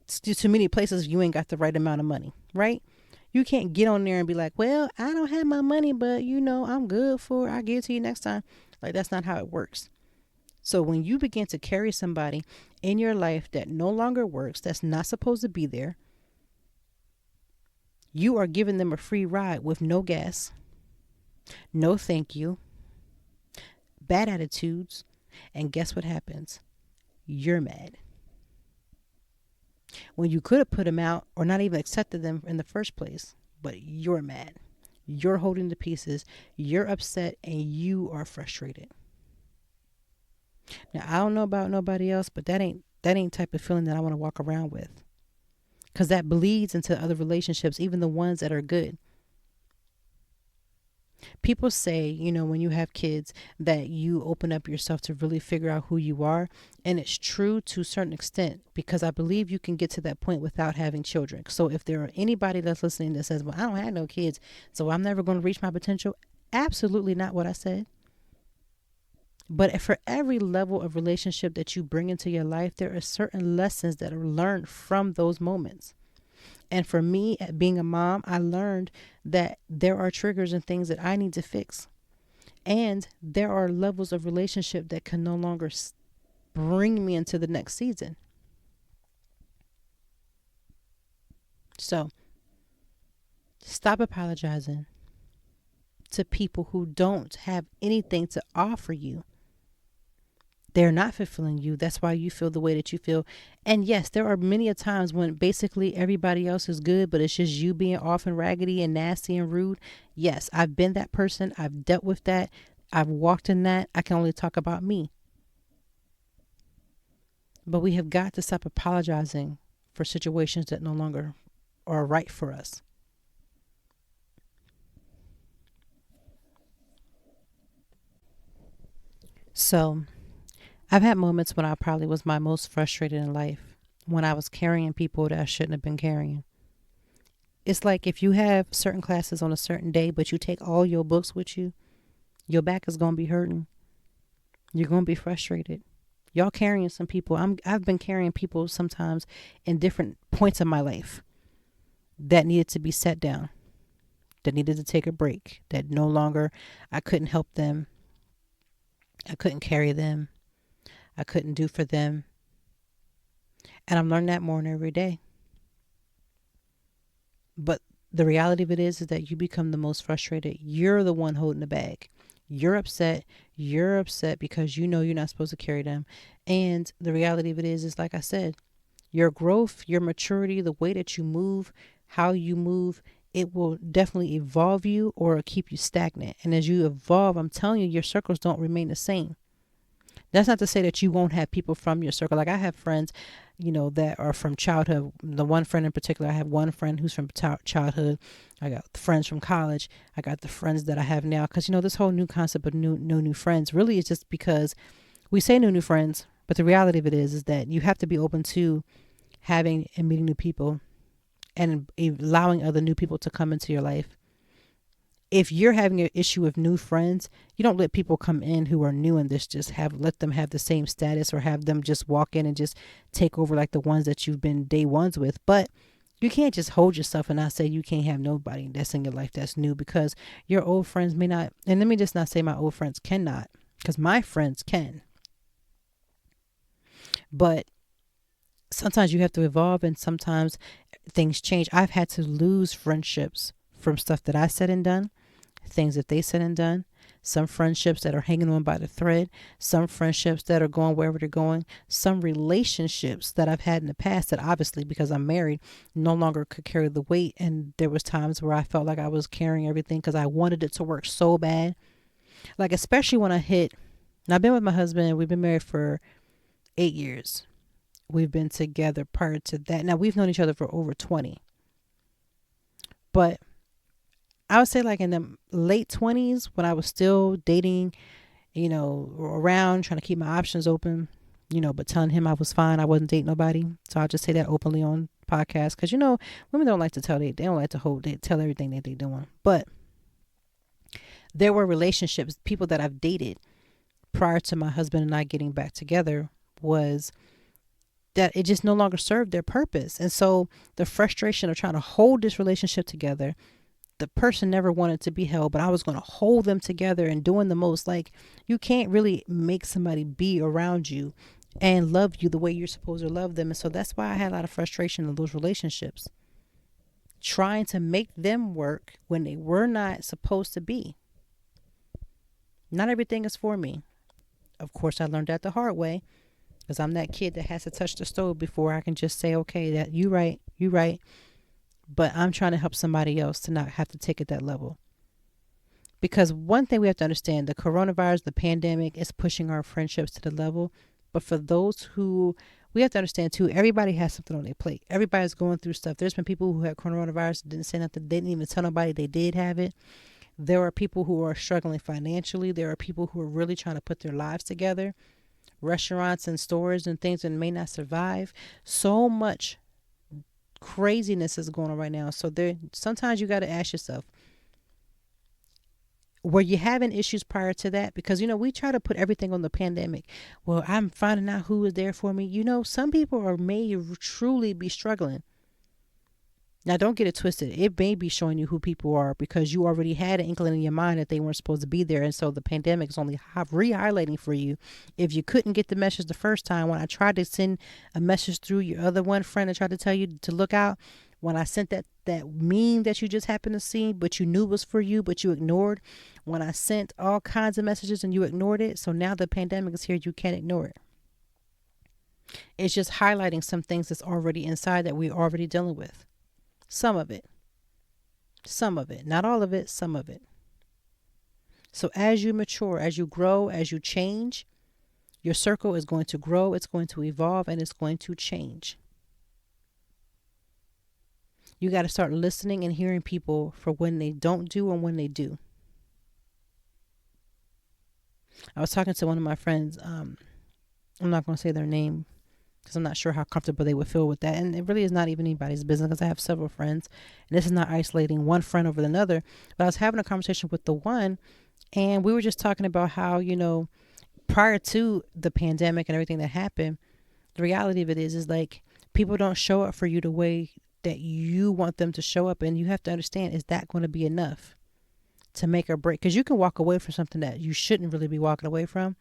to many places you ain't got the right amount of money, right? You can't get on there and be like, well, I don't have my money, but I'm good for it. I'll give it to you next time. Like, that's not how it works. So when you begin to carry somebody in your life that no longer works, that's not supposed to be there, you are giving them a free ride with no gas, no thank you, bad attitudes, and guess what happens? You're mad. When you could have put them out or not even accepted them in the first place, but you're mad. You're holding the pieces, you're upset, and you are frustrated. Now, I don't know about nobody else, but that ain't type of feeling that I want to walk around with. Because that bleeds into other relationships, even the ones that are good. People say, when you have kids, that you open up yourself to really figure out who you are. And it's true to a certain extent, because I believe you can get to that point without having children. So if there are anybody that's listening that says, well, I don't have no kids, so I'm never going to reach my potential. Absolutely not what I said. But for every level of relationship that you bring into your life, there are certain lessons that are learned from those moments. And for me, at being a mom, I learned that there are triggers and things that I need to fix. And there are levels of relationship that can no longer bring me into the next season. So stop apologizing to people who don't have anything to offer you. They're not fulfilling you. That's why you feel the way that you feel. And yes, there are many a times when basically everybody else is good, but it's just you being off and raggedy and nasty and rude. Yes, I've been that person. I've dealt with that. I've walked in that. I can only talk about me. But we have got to stop apologizing for situations that no longer are right for us. So I've had moments when I probably was my most frustrated in life, when I was carrying people that I shouldn't have been carrying. It's like if you have certain classes on a certain day, but you take all your books with you, your back is going to be hurting. You're going to be frustrated. Y'all carrying some people. I've been carrying people sometimes in different points of my life that needed to be set down, that needed to take a break, that no longer I couldn't help them. I couldn't carry them. I couldn't do for them. And I'm learning that more and every day. But the reality of it is that you become the most frustrated. You're the one holding the bag. You're upset. You're upset because you're not supposed to carry them. And the reality of it is like I said, your growth, your maturity, the way that you move, how you move, it will definitely evolve you or keep you stagnant. And as you evolve, I'm telling you, your circles don't remain the same. That's not to say that you won't have people from your circle. Like I have friends, that are from childhood. The one friend in particular, I have one friend who's from childhood. I got friends from college. I got the friends that I have now. Because, this whole new concept of no new friends really is just because we say no new friends. But the reality of it is that you have to be open to having and meeting new people and allowing other new people to come into your life. If you're having an issue with new friends, you don't let people come in who are new and let them have the same status or have them just walk in and just take over like the ones that you've been day ones with. But you can't just hold yourself and not say you can't have nobody that's in your life that's new, because your old friends may not. And let me just not say my old friends cannot, because my friends can. But sometimes you have to evolve and sometimes things change. I've had to lose friendships from stuff that I said and done, things that they said and done, some friendships that are hanging on by the thread, some friendships that are going wherever they're going, some relationships that I've had in the past that obviously, because I'm married, no longer could carry the weight. And there was times where I felt like I was carrying everything because I wanted it to work so bad. Like, especially when and I've been with my husband, we've been married for 8 years. We've been together prior to that. Now, we've known each other for over 20. But I would say like in the late 20s, when I was still dating, around trying to keep my options open, but telling him I was fine. I wasn't dating nobody. So I'll just say that openly on podcasts. Because, women don't like to tell, they don't like to they tell everything that they're doing. But there were relationships, people that I've dated prior to my husband and I getting back together, was that it just no longer served their purpose. And so the frustration of trying to hold this relationship together, the person never wanted to be held, but I was going to hold them together and doing the most. Like, you can't really make somebody be around you and love you the way you're supposed to love them. And so that's why I had a lot of frustration in those relationships, trying to make them work when they were not supposed to be. Not everything is for me. Of course, I learned that the hard way, because I'm that kid that has to touch the stove before I can just say, okay, that you right. But I'm trying to help somebody else to not have to take it that level. Because one thing we have to understand, the coronavirus, the pandemic is pushing our friendships to the level. But for those who, we have to understand too, everybody has something on their plate. Everybody's going through stuff. There's been people who had coronavirus, didn't say nothing, they didn't even tell nobody they did have it. There are people who are struggling financially. There are people who are really trying to put their lives together. Restaurants and stores and things that may not survive. So much craziness is going on right now. So sometimes you got to ask yourself, were you having issues prior to that? Because, we try to put everything on the pandemic. Well, I'm finding out who is there for me. Some people may truly be struggling. Now, don't get it twisted. It may be showing you who people are because you already had an inkling in your mind that they weren't supposed to be there. And so the pandemic is only re-highlighting for you. If you couldn't get the message the first time, when I tried to send a message through your other one friend and tried to tell you to look out, when I sent that meme that you just happened to see, but you knew was for you, but you ignored, when I sent all kinds of messages and you ignored it. So now the pandemic is here. You can't ignore it. It's just highlighting some things that's already inside that we're already dealing with. Some of it, not all of it, some of it. So as you mature, as you grow, as you change, your circle is going to grow, it's going to evolve, and it's going to change. You got to start listening and hearing people for when they don't do and when they do. I was talking to one of my friends. I'm not going to say their name, because I'm not sure how comfortable they would feel with that. And it really is not even anybody's business, because I have several friends. And this is not isolating one friend over another. But I was having a conversation with the one, and we were just talking about how, prior to the pandemic and everything that happened, the reality of it is like people don't show up for you the way that you want them to show up. And you have to understand, is that going to be enough to make or break? Because you can walk away from something that you shouldn't really be walking away from.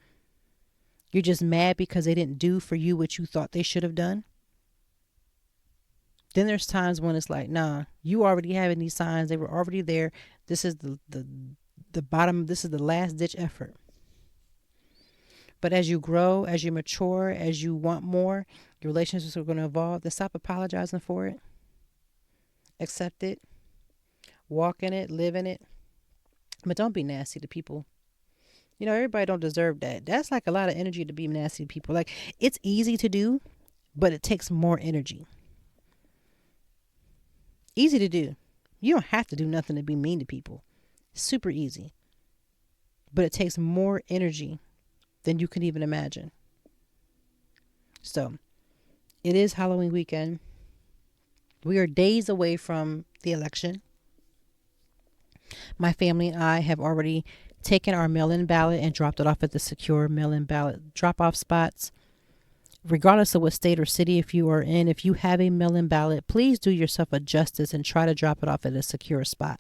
You're just mad because they didn't do for you what you thought they should have done. Then there's times when it's like, nah, you already having these signs. They were already there. This is the bottom. This is the last ditch effort. But as you grow, as you mature, as you want more, your relationships are going to evolve. Then stop apologizing for it. Accept it. Walk in it. Live in it. But don't be nasty to people. Everybody don't deserve that. That's like a lot of energy to be nasty to people. Like, it's easy to do, but it takes more energy. Easy to do. You don't have to do nothing to be mean to people. Super easy. But it takes more energy than you can even imagine. So, it is Halloween weekend. We are days away from the election. My family and I have already taken our mail-in ballot and dropped it off at the secure mail-in ballot drop-off spots. Regardless of what state or city if you are in, if you have a mail-in ballot, please do yourself a justice and try to drop it off at a secure spot.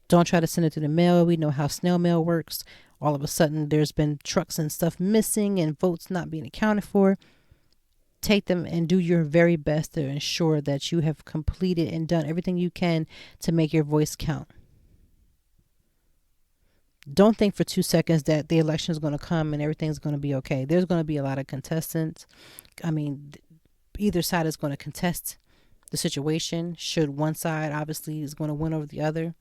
Don't try to send it through the mail. We know how snail mail works. All of a sudden, there's been trucks and stuff missing and votes not being accounted for. Take them and do your very best to ensure that you have completed and done everything you can to make your voice count. Don't think for 2 seconds that the election is going to come and everything's going to be okay. There's going to be a lot of contestants. Either side is going to contest the situation. Should one side obviously is going to win over the other.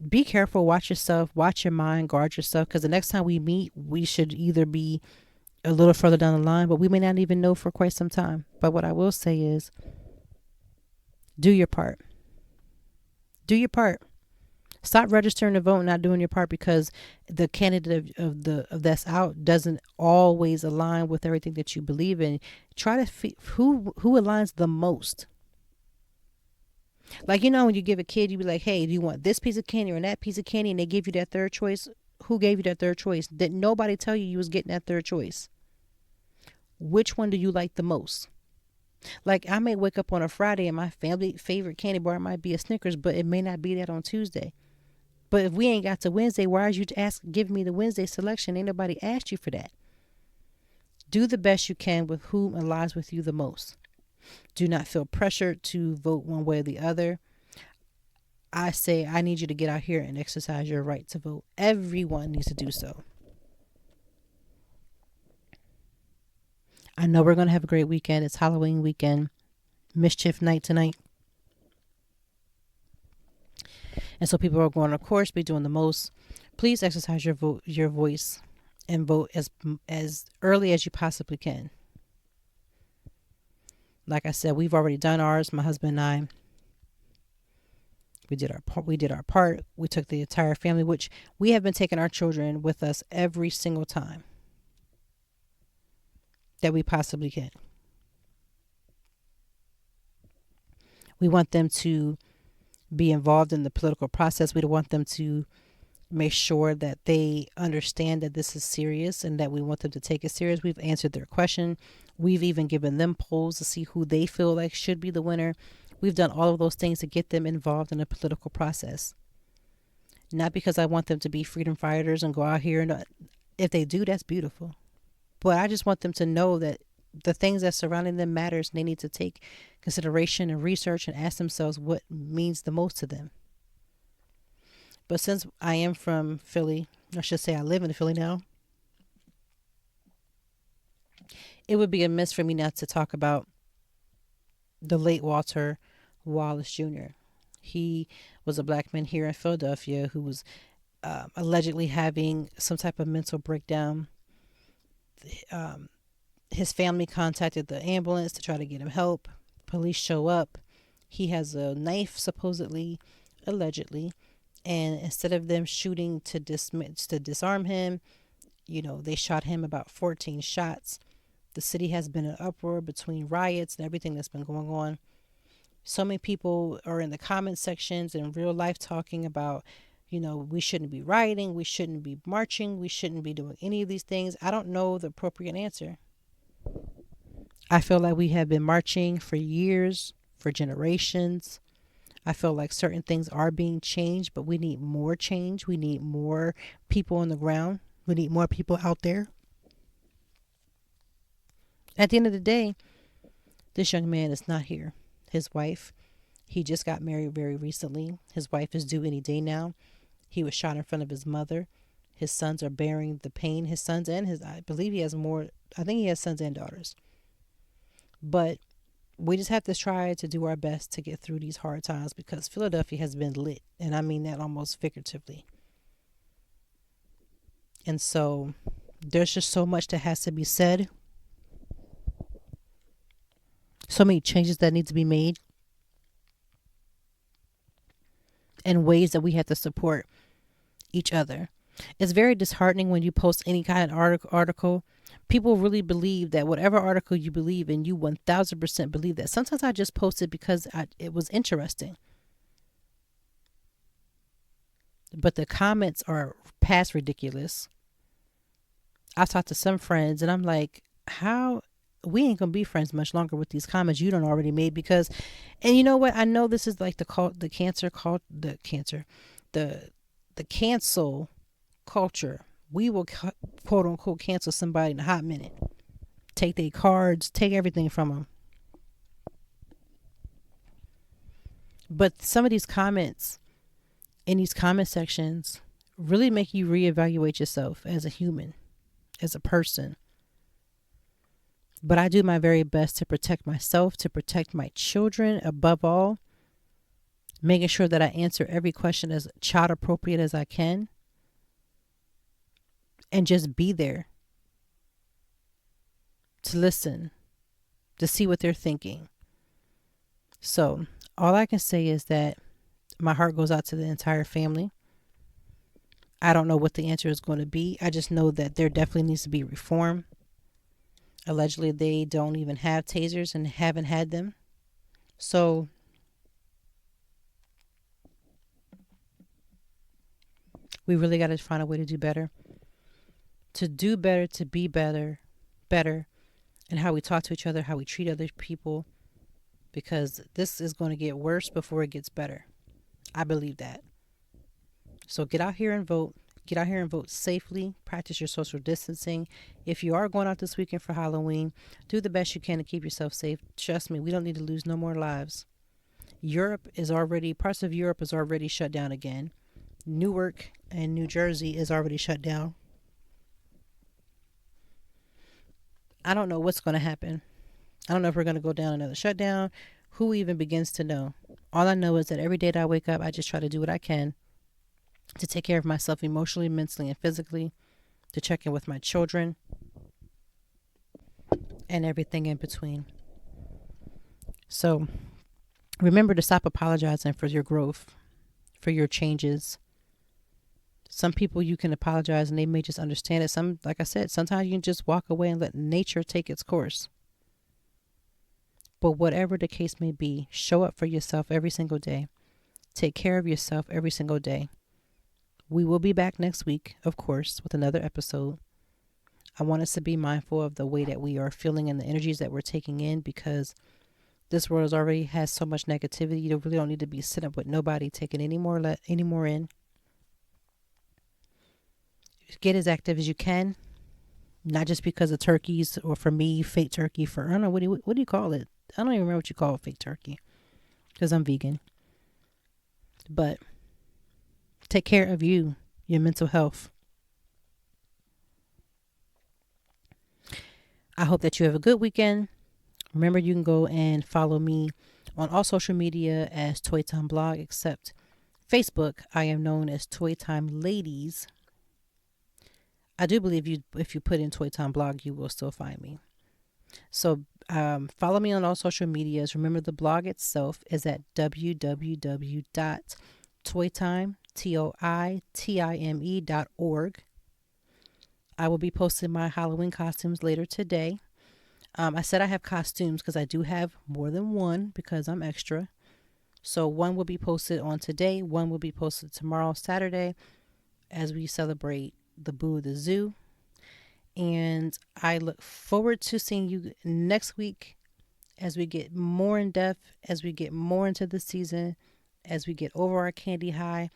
Be careful. Watch yourself. Watch your mind. Guard yourself. Because the next time we meet, we should either be a little further down the line, but we may not even know for quite some time. But what I will say is, do your part. Do your part. Stop registering to vote and not doing your part because the candidate of that's out doesn't always align with everything that you believe in. Try to who aligns the most. Like, when you give a kid, you be like, hey, do you want this piece of candy or that piece of candy? And they give you that third choice. Who gave you that third choice? Did nobody tell you was getting that third choice? which one do you like the most? Like, I may wake up on a Friday and my family favorite candy bar might be a Snickers, but it may not be that on Tuesday. But if we ain't got to Wednesday, why are you giving me the Wednesday selection? Ain't nobody asked you for that. Do the best you can with whom aligns with you the most. Do not feel pressured to vote one way or the other. I say, I need you to get out here and exercise your right to vote. Everyone needs to do so. I know we're going to have a great weekend. It's Halloween weekend. Mischief night tonight. And so people are going to, of course, be doing the most. Please exercise your voice and vote as early as you possibly can. Like I said, we've already done ours. My husband and I, we did our part. We took the entire family, which we have been taking our children with us every single time that we possibly can. We want them to be involved in the political process. We don't want them to make sure that they understand that this is serious and that we want them to take it serious. We've answered their question. We've even given them polls to see who they feel like should be the winner. We've done all of those things to get them involved in the political process. Not because I want them to be freedom fighters and go out here, and if they do, that's beautiful. But I just want them to know that the things that surrounding them matters, and they need to take consideration and research and ask themselves what means the most to them. But since I am from Philly, I should say I live in Philly now, it would be amiss for me not to talk about the late Walter Wallace Jr. He was a black man here in Philadelphia who was allegedly having some type of mental breakdown. His family contacted the ambulance to try to get him help. Police show up. He has a knife, supposedly, allegedly, and instead of them shooting to disarm him, they shot him about 14 shots. The city has been in an uproar between riots and everything that's been going on. So many people are in the comment sections in real life talking about, we shouldn't be rioting, we shouldn't be marching, we shouldn't be doing any of these things. I don't know the appropriate answer. I feel like we have been marching for years, for generations. I feel like certain things are being changed, but we need more change. We need more people on the ground. We need more people out there. At the end of the day, this young man is not here. His wife, he just got married very recently. His wife is due any day now. He was shot in front of his mother. His sons are bearing the pain. His sons and I believe he has more. I think he has sons and daughters. But we just have to try to do our best to get through these hard times, because Philadelphia has been lit. And I mean that almost figuratively. And so there's just so much that has to be said. So many changes that need to be made. And ways that we have to support each other. It's very disheartening when you post any kind of article. People really believe that whatever article you believe in, you 1000% believe that. Sometimes I just post it because it was interesting. But the comments are past ridiculous. I've talked to some friends and I'm like, how? We ain't gonna be friends much longer with these comments you done already made, because, and you know what? I know this is like the cancel culture. We will quote unquote cancel somebody in a hot minute. Take their cards, take everything from them. But some of these comments in these comment sections really make you reevaluate yourself as a human, as a person. But I do my very best to protect myself, to protect my children, above all, making sure that I answer every question as child appropriate as I can, and just be there to listen, to see what they're thinking. So all I can say is that my heart goes out to the entire family. I don't know what the answer is going to be. I just know that there definitely needs to be reform. Allegedly, they don't even have tasers and haven't had them. So we really got to find a way to do better. To do better, to be better, and how we talk to each other, how we treat other people, because this is going to get worse before it gets better. I believe that. So get out here and vote. Get out here and vote safely. Practice your social distancing. If you are going out this weekend for Halloween, do the best you can to keep yourself safe. Trust me, we don't need to lose no more lives. Parts of Europe is already shut down again. Newark and New Jersey is already shut down. I don't know what's going to happen. I don't know if we're going to go down another shutdown. Who even begins to know? All I know is that every day that I wake up, I just try to do what I can to take care of myself emotionally, mentally, and physically, to check in with my children, and everything in between. So remember to stop apologizing for your growth, for your changes. Some people you can apologize and they may just understand it. Like I said, sometimes you can just walk away and let nature take its course. But whatever the case may be, show up for yourself every single day. Take care of yourself every single day. We will be back next week, of course, with another episode. I want us to be mindful of the way that we are feeling and the energies that we're taking in, because this world already has so much negativity. You really don't need to be sitting up with nobody taking any more in. Get as active as you can, not just because of turkeys, or for me, fake turkey. I don't know, what do you call it? I don't even remember what you call fake turkey, because I'm vegan. But take care of you, your mental health. I hope that you have a good weekend. Remember, you can go and follow me on all social media as Toy Time Blog, except Facebook. I am known as Toy Time Ladies. I do believe if you put in Toy Time Blog, you will still find me. So follow me on all social medias. Remember, the blog itself is at www.toytime.org. I will be posting my Halloween costumes later today. I said I have costumes because I do have more than one, because I'm extra. So one will be posted on today. One will be posted tomorrow, Saturday, as we celebrate the Boo of the Zoo. And I look forward to seeing you next week as we get more in depth, as we get more into the season, as we get over our candy high.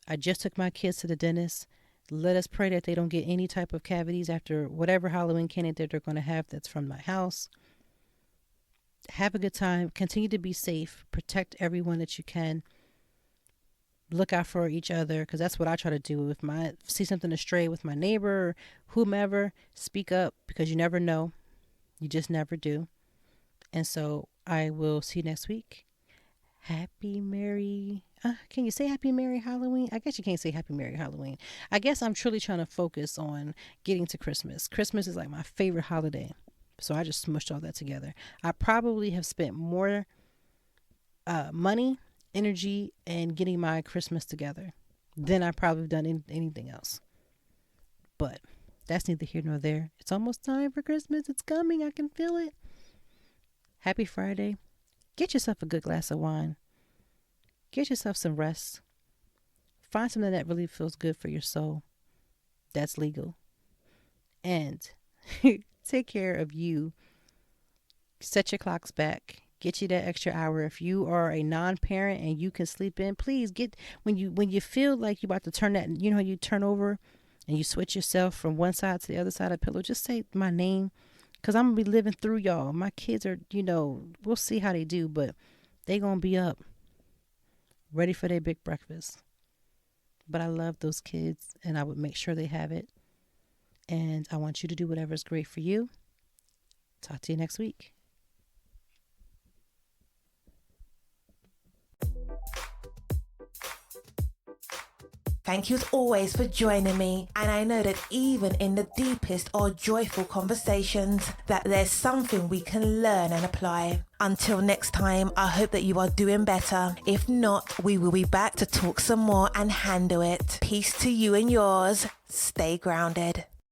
I just took my kids to the dentist. Let us pray that they don't get any type of cavities after whatever Halloween candy that they're going to have that's from my house. Have a good time. Continue to be safe. Protect everyone that you can. Look out for each other, because that's what I try to do. If I see something astray with my neighbor or whomever, speak up, because you never know. You just never do. And so I will see you next week. Can you say Happy Merry Halloween? I guess you can't say Happy Merry Halloween. I guess I'm truly trying to focus on getting to Christmas. Christmas is like my favorite holiday. So I just smushed all that together. I probably have spent more money, energy, and getting my Christmas together than I probably have done anything else. But that's neither here nor there. It's almost time for Christmas. It's coming. I can feel it. Happy Friday. Get yourself a good glass of wine. Get yourself some rest. Find something that really feels good for your soul. That's legal. And take care of you. Set your clocks back. Get you that extra hour. If you are a non-parent and you can sleep in, please get, when you feel like you're about to turn that, you turn over and you switch yourself from one side to the other side of the pillow, just say my name, because I'm going to be living through y'all. My kids are, we'll see how they do, but they going to be up, ready for their big breakfast. But I love those kids, and I would make sure they have it. And I want you to do whatever is great for you. Talk to you next week. Thank you as always for joining me, and I know that even in the deepest or joyful conversations, that there's something we can learn and apply. Until next time, I hope that you are doing better. If not, we will be back to talk some more and handle it. Peace to you and yours. Stay grounded.